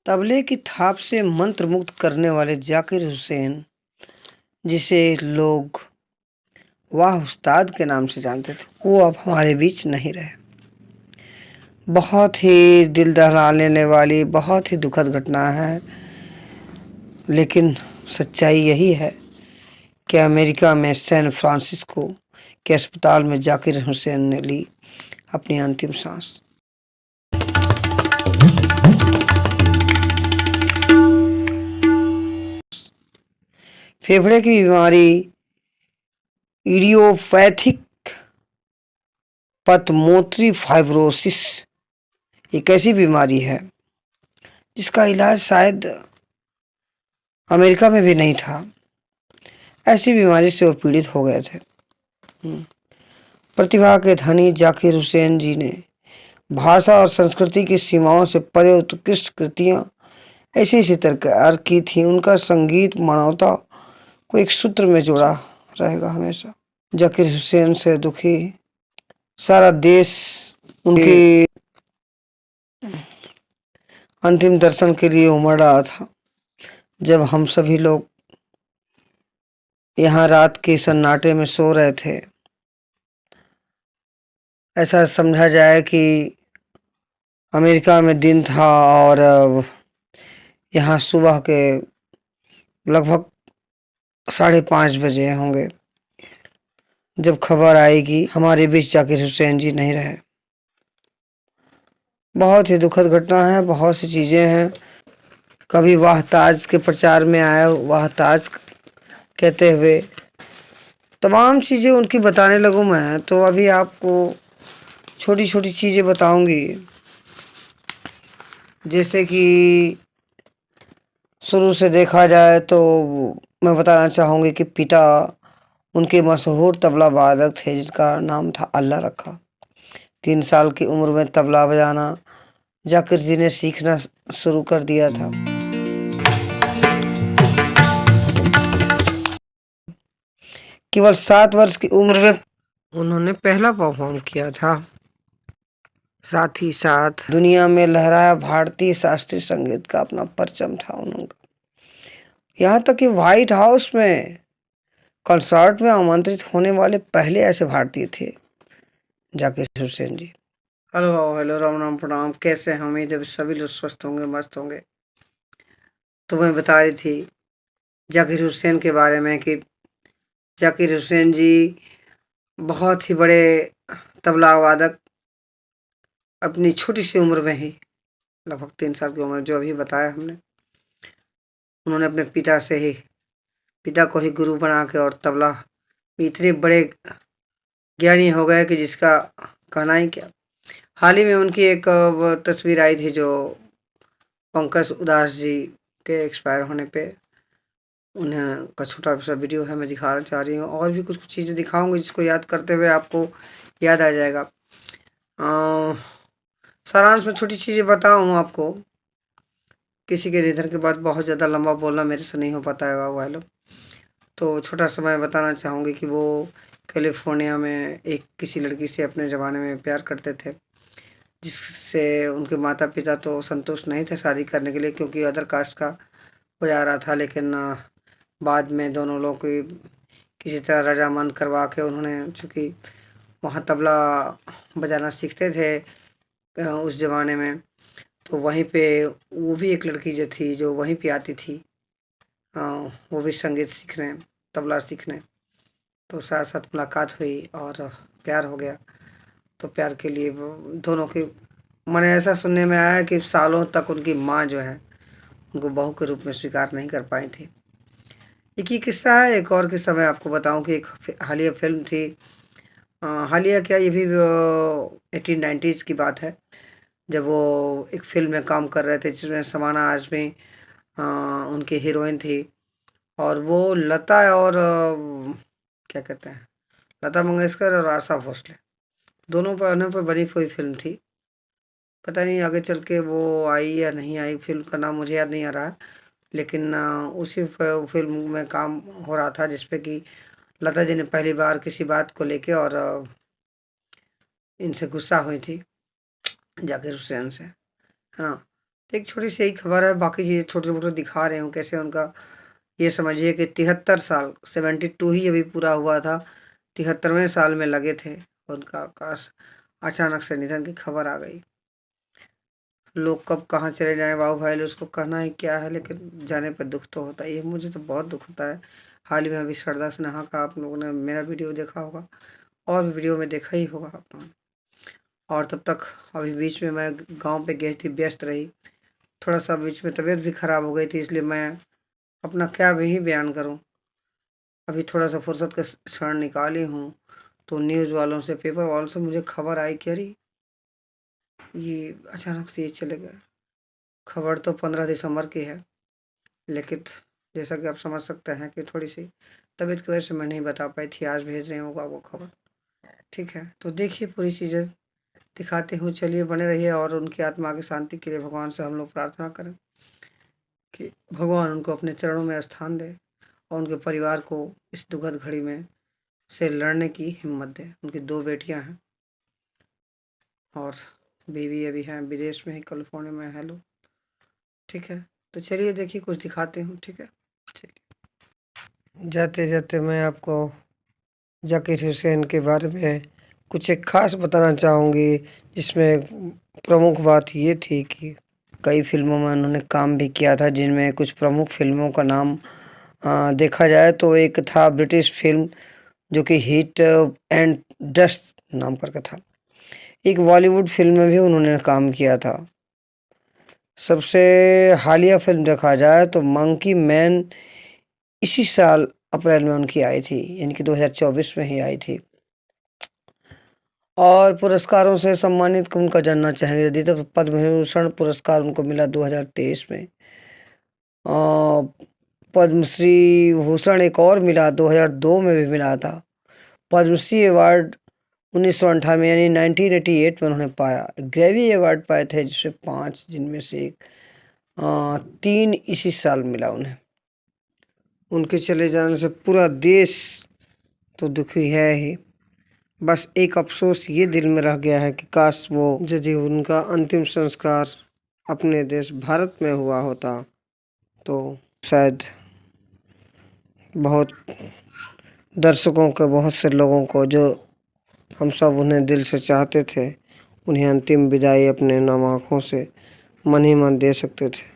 तबले की थाप से मंत्रमुग्ध करने वाले जाकिर हुसैन, जिसे लोग वाह उस्ताद के नाम से जानते थे, वो अब हमारे बीच नहीं रहे। बहुत ही दिल दहला लेने वाली, बहुत ही दुखद घटना है, लेकिन सच्चाई यही है कि अमेरिका में सैन फ्रांसिस्को के अस्पताल में जाकिर हुसैन ने ली अपनी अंतिम सांस। फेफड़े की बीमारी इडियोपैथिक पतमोत्री फाइब्रोसिस एक ऐसी बीमारी है जिसका इलाज शायद अमेरिका में भी नहीं था। ऐसी बीमारी से वो पीड़ित हो गए थे। प्रतिभा के धनी जाकिर हुसैन जी ने भाषा और संस्कृति की सीमाओं से परे उत्कृष्ट कृतियां ऐसी तैयार की थी। उनका संगीत मानवता को एक सूत्र में जोड़ा रहेगा हमेशा। जाकिर हुसैन से दुखी सारा देश उनके अंतिम दर्शन के लिए उमड़ रहा था। जब हम सभी लोग यहाँ रात के सन्नाटे में सो रहे थे, ऐसा समझा जाए कि अमेरिका में दिन था और यहाँ सुबह के लगभग 5:30 बजे होंगे, जब खबर आएगी हमारे बीच जाकिर हुसैन जी नहीं रहे। बहुत ही दुखद घटना है, बहुत सी चीज़ें हैं। कभी वाह ताज के प्रचार में आया, वाह ताज कहते हुए तमाम चीज़ें उनकी बताने लगूँ मैं, तो अभी आपको छोटी छोटी चीज़ें बताऊंगी। जैसे कि शुरू से देखा जाए तो मैं बताना चाहूँगी कि पिता उनके मशहूर तबला वादक थे, जिसका नाम था अल्लाह रखा। 3 साल की उम्र में तबला बजाना जाकिर जी ने सीखना शुरू कर दिया था। केवल 7 वर्ष की उम्र में उन्होंने पहला परफॉर्म किया था। साथ ही साथ दुनिया में लहराया भारतीय शास्त्रीय संगीत का अपना परचम था उनका। यहाँ तक कि व्हाइट हाउस में कंसर्ट में आमंत्रित होने वाले पहले ऐसे भारतीय थे जाकिर हुसैन जी। हेलो राम राम प्रणाम, कैसे हैं? उम्मीद है सभी लोग स्वस्थ होंगे, मस्त होंगे। तो मैं बता रही थी जाकिर हुसैन के बारे में कि जाकिर हुसैन जी बहुत ही बड़े तबला वादक, अपनी छोटी सी उम्र में ही लगभग 3 साल की उम्र, जो अभी बताया हमने, उन्होंने अपने पिता को ही गुरु बना के और तबला इतने बड़े ज्ञानी हो गए कि जिसका कहना ही क्या। हाल ही में उनकी एक तस्वीर आई थी, जो पंकज उदास जी के एक्सपायर होने पे उन्हें का छोटा सा वीडियो है, मैं दिखाना चाह रही हूँ। और भी कुछ कुछ चीज़ें दिखाऊंगी जिसको याद करते हुए आपको याद आ जाएगा। सारांश में छोटी चीज़ें बताऊँ आपको। किसी के निधन के बाद बहुत ज़्यादा लंबा बोलना मेरे से नहीं हो पाता है वो लोग, तो छोटा सा मैं बताना चाहूँगी कि वो कैलिफोर्निया में एक किसी लड़की से अपने ज़माने में प्यार करते थे, जिससे उनके माता पिता तो संतुष्ट नहीं थे शादी करने के लिए, क्योंकि अदर कास्ट का हो जा रहा था। लेकिन बाद में दोनों लोग की किसी तरह रजामंद करवा के उन्होंने, चूँकि वहाँ तबला बजाना सीखते थे उस ज़माने में, तो वहीं पे वो भी एक लड़की जो थी, जो वहीं पे आती थी, वो भी संगीत सीखने, तबला सीखने। तो साथ साथ मुलाकात हुई और प्यार हो गया। तो प्यार के लिए वो दोनों की, मैंने ऐसा सुनने में आया कि सालों तक उनकी माँ जो है उनको बहू के रूप में स्वीकार नहीं कर पाई थी। एक ही किस्सा है। एक और किस्सा मैं आपको बताऊं कि एक हालिया फिल्म थी, हालिया क्या, ये भी 1890s की बात है, जब वो एक फिल्म में काम कर रहे थे जिसमें समाना आजमी उनकी हीरोइन थी, और वो लता और क्या कहते हैं, लता मंगेशकर और आशा भोसले दोनों पर बनी हुई फिल्म थी। पता नहीं आगे चल के वो आई या नहीं आई, फिल्म का नाम मुझे याद नहीं आ रहा है, लेकिन उसी फिल्म में काम हो रहा था जिसपे कि लता जी ने पहली बार किसी बात को लेके और इनसे गुस्सा हुई थी, जाकिर हुसैन से, है ना। तो एक छोटी सी यही खबर है, बाकी चीज़ें छोटे-छोटे दिखा रहे हूँ कैसे उनका, ये समझिए कि 73 साल, 72 ही अभी पूरा हुआ था, 73वें साल में लगे थे। उनका आकाश अचानक से निधन की खबर आ गई। लोग कब कहाँ चले जाएँ बाबू भाई, उसको कहना ही क्या है, लेकिन जाने पर दुःख तो होता ही है। मुझे तो बहुत दुःख होता है। हाल ही में अभी श्रद्धा सिन्हा का आप लोगों ने मेरा वीडियो देखा होगा, और भी वीडियो में देखा ही होगा आप लोगों ने। और तब तक अभी बीच में मैं गाँव पे गई थी, व्यस्त रही। थोड़ा-सा बीच में तबीयत भी खराब हो गई थी, इसलिए मैं अपना क्या ही बयान करूँ। अभी थोड़ा-सा फुर्सत का क्षण निकाली हूँ, तो न्यूज़ वालों से, पेपर वालों से मुझे खबर आई कि अरे! ये अचानक से ये चले गए। खबर तो 15 दिसंबर की है, लेकिन जैसा कि आप समझ सकते हैं कि थोड़ी-सी तबीयत की वजह से मैं नहीं बता पाई थी। आज भेज रही हूँ वो खबर। ठीक है, तो देखिए पूरी चीज़ें दिखाती हूँ। चलिए बने रहिए और उनकी आत्मा की शांति के लिए भगवान से हम लोग प्रार्थना करें कि भगवान उनको अपने चरणों में स्थान दे और उनके परिवार को इस दुखद घड़ी में से लड़ने की हिम्मत दे। उनकी 2 बेटियां हैं और बीवी अभी हैं विदेश में ही, कैलिफोर्निया में है लोग। ठीक है, तो चलिए देखिए कुछ दिखाते हूँ। ठीक है, चलिए। जाते जाते मैं आपको जाकिर हुसैन के बारे में कुछ एक ख़ास बताना चाहूँगी, जिसमें प्रमुख बात ये थी कि कई फिल्मों में उन्होंने काम भी किया था, जिनमें कुछ प्रमुख फिल्मों का नाम देखा जाए तो एक था ब्रिटिश फिल्म जो कि हिट एंड डस्ट नाम करके था। एक बॉलीवुड फिल्म में भी उन्होंने काम किया था। सबसे हालिया फिल्म देखा जाए तो मंकी मैन इसी साल अप्रैल में उनकी आई थी, यानी कि 2024 में ही आई थी। और पुरस्कारों से सम्मानित उनका जानना चाहेंगे यदि, तो पद्म विभूषण पुरस्कार उनको मिला 2023 में। पद्मश्री भूषण एक और मिला, 2002 में भी मिला था। पद्मश्री अवार्ड 1998 यानी 1988 में उन्होंने पाया। ग्रैमी अवार्ड पाए थे जिसमें 5, जिनमें से एक 3 इसी साल मिला उन्हें। उनके चले जाने से पूरा देश तो दुखी है ही, बस एक अफसोस ये दिल में रह गया है कि काश वो यदि उनका अंतिम संस्कार अपने देश भारत में हुआ होता तो शायद बहुत दर्शकों के, बहुत से लोगों को जो हम सब उन्हें दिल से चाहते थे, उन्हें अंतिम विदाई अपने नम आँखों से मन ही मन दे सकते थे।